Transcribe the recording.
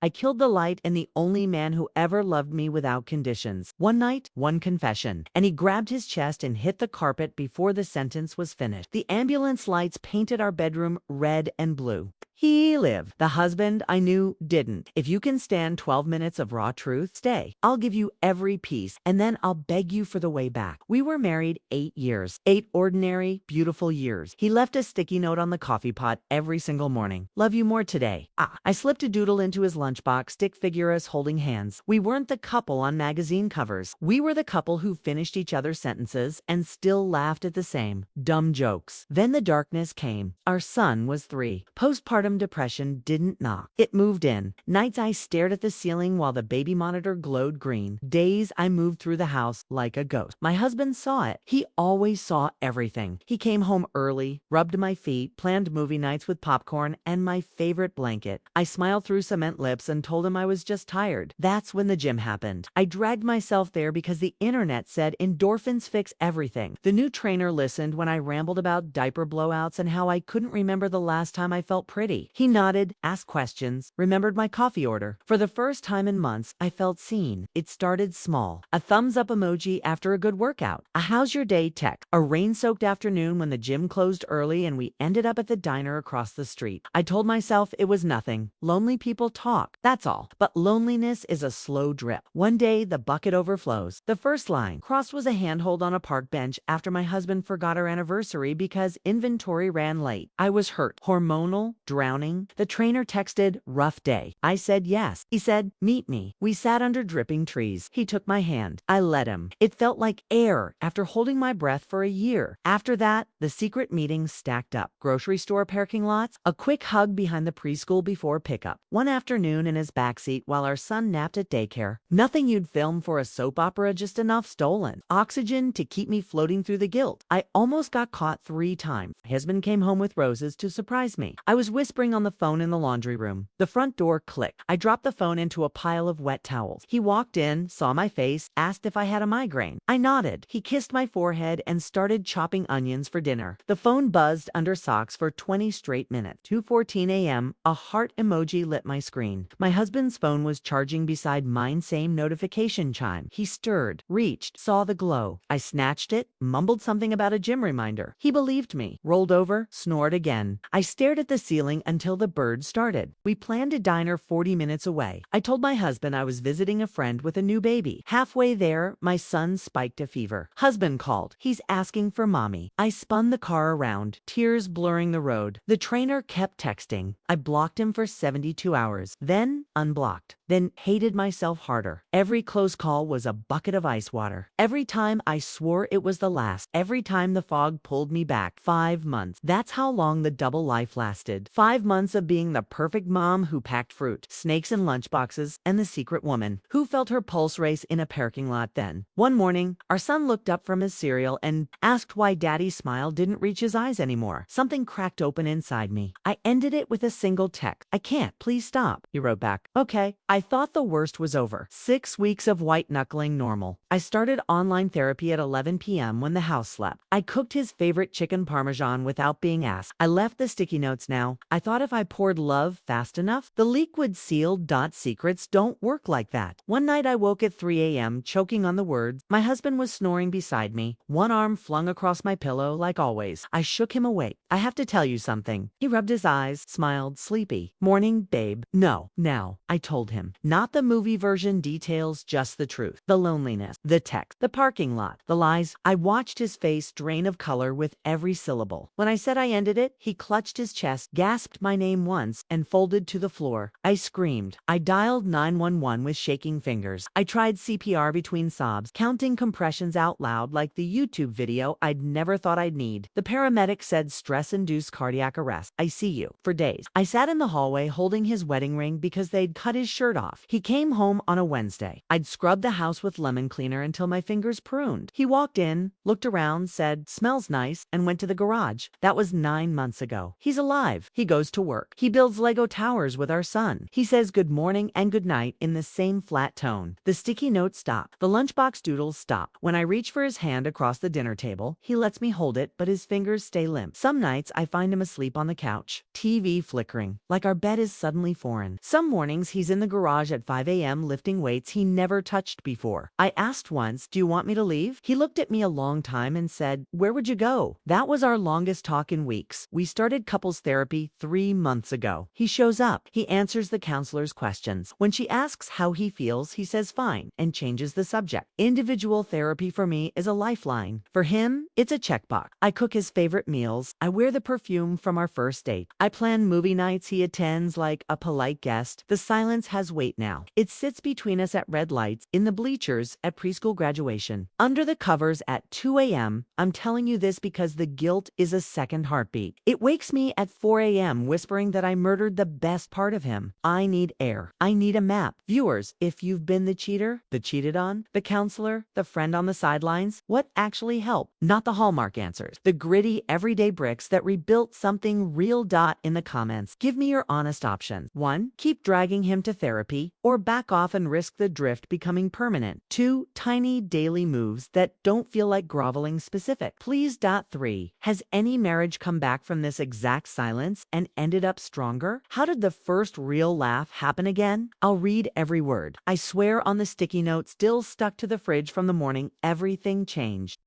I killed the light and the only man who ever loved me without conditions. One night, one confession. And he grabbed his chest and hit the carpet before the sentence was finished. The ambulance lights painted our bedroom red and blue. He lived. The husband I knew didn't. If you can stand 12 minutes of raw truth, stay. I'll give you every piece, and then I'll beg you for the way back. We were married 8 years. 8 ordinary, beautiful years. He left a sticky note on the coffee pot every single morning. Love you more today. I slipped a doodle into his lunchbox, stick figure us holding hands. We weren't the couple on magazine covers. We were the couple who finished each other's sentences and still laughed at the same dumb jokes. Then the darkness came. Our son was 3. Postpartum depression didn't knock. It moved in. Nights I stared at the ceiling while the baby monitor glowed green. Days I moved through the house like a ghost. My husband saw it. He always saw everything. He came home early, rubbed my feet, planned movie nights with popcorn and my favorite blanket. I smiled through cement lips and told him I was just tired. That's when the gym happened. I dragged myself there because the internet said endorphins fix everything. The new trainer listened when I rambled about diaper blowouts and how I couldn't remember the last time I felt pretty. He nodded, asked questions, remembered my coffee order. For the first time in months, I felt seen. It started small. A thumbs up emoji after a good workout. A how's your day text. A rain-soaked afternoon when the gym closed early and we ended up at the diner across the street. I told myself it was nothing. Lonely people talk. That's all. But loneliness is a slow drip. One day, the bucket overflows. The first line crossed was a handhold on a park bench after my husband forgot our anniversary because inventory ran late. I was hurt. Hormonal, drowning. The trainer texted, rough day. I said yes. He said, meet me. We sat under dripping trees. He took my hand. I let him. It felt like air after holding my breath for a year. After that, the secret meetings stacked up. Grocery store parking lots, a quick hug behind the preschool before pickup. One afternoon in his backseat while our son napped at daycare. Nothing you'd film for a soap opera, just enough stolen. Oxygen to keep me floating through the guilt. I almost got caught 3 times. My husband came home with roses to surprise me. I was whispering on the phone in the laundry room. The front door clicked. I dropped the phone into a pile of wet towels. He walked in, saw my face, asked if I had a migraine. I nodded. He kissed my forehead and started chopping onions for dinner. The phone buzzed under socks for 20 straight minutes. 2:14 a.m., a heart emoji lit my screen. My husband's phone was charging beside mine, same notification chime. He stirred, reached, saw the glow. I snatched it, mumbled something about a gym reminder. He believed me, rolled over, snored again. I stared at the ceiling until the bird started. We planned a diner 40 minutes away. I told my husband I was visiting a friend with a new baby. Halfway there, my son spiked a fever. Husband called. He's asking for mommy. I spun the car around, tears blurring the road. The trainer kept texting. I blocked him for 72 hours, then unblocked, then hated myself harder. Every close call was a bucket of ice water. Every time I swore it was the last. Every time the fog pulled me back. 5 months. That's how long the double life lasted. 5 months of being the perfect mom who packed fruit, snakes in lunchboxes, and the secret woman who felt her pulse race in a parking lot then. One morning, our son looked up from his cereal and asked why Daddy's smile didn't reach his eyes anymore. Something cracked open inside me. I ended it with a single text. I can't, please stop. He wrote back, okay. I thought the worst was over. 6 weeks of white knuckling normal. I started online therapy at 11 p.m. when the house slept. I cooked his favorite chicken parmesan without being asked. I left the sticky notes now. I thought if I poured love fast enough, the leak would seal. Secrets don't work like that. One night I woke at 3 a.m. choking on the words. My husband was snoring beside me, one arm flung across my pillow like always. I shook him awake. I have to tell you something. He rubbed his eyes, smiled, sleepy. Morning, babe. No, now, I told him. Not the movie version details, just the truth. The loneliness, the text, the parking lot, the lies. I watched his face drain of color with every syllable. When I said I ended it, he clutched his chest, gasped my name once, and folded to the floor. I screamed. I dialed 911 with shaking fingers. I tried CPR between sobs, counting compressions out loud like the YouTube video I'd never thought I'd need. The paramedic said stress-induced cardiac arrest. ICU. For days. I sat in the hallway holding his wedding ring because they'd cut his shirt off. He came home on a Wednesday. I'd scrubbed the house with lemon cleaner until my fingers pruned. He walked in, looked around, said, "Smells nice," and went to the garage. That was 9 months ago. He's alive. He goes to work. He builds Lego towers with our son. He says good morning and good night in the same flat tone. The sticky notes stop. The lunchbox doodles stop. When I reach for his hand across the dinner table, he lets me hold it, but his fingers stay limp. Some nights I find him asleep on the couch, TV flickering, like our bed is suddenly foreign. Some mornings he's in the garage at 5 a.m. lifting weights he never touched before. I asked once, "Do you want me to leave?" He looked at me a long time and said, "Where would you go?" That was our longest talk in weeks. We started couples therapy 3 months ago. He shows up. He answers the counselor's questions. When she asks how he feels, he says fine and changes the subject. Individual therapy for me is a lifeline. For him, it's a checkbox. I cook his favorite meals. I wear the perfume from our first date. I plan movie nights he attends like a polite guest. The silence has weight now. It sits between us at red lights, in the bleachers at preschool graduation, under the covers at 2 a.m. I'm telling you this because the guilt is a second heartbeat. It wakes me at 4 a.m. whispering that I murdered the best part of him. I need air. I need a map. Viewers, if you've been the cheater, the cheated on, the counselor, the friend on the sidelines, what actually helped? Not the Hallmark answers. The gritty, everyday bricks that rebuilt something real. In the comments, give me your honest options. 1. Keep dragging him to therapy, or back off and risk the drift becoming permanent. 2. Tiny daily moves that don't feel like groveling specific. Please. 3. Has any marriage come back from this exact silence and ended up stronger? How did the first real laugh happen again? I'll read every word. I swear on the sticky note still stuck to the fridge from the morning everything changed.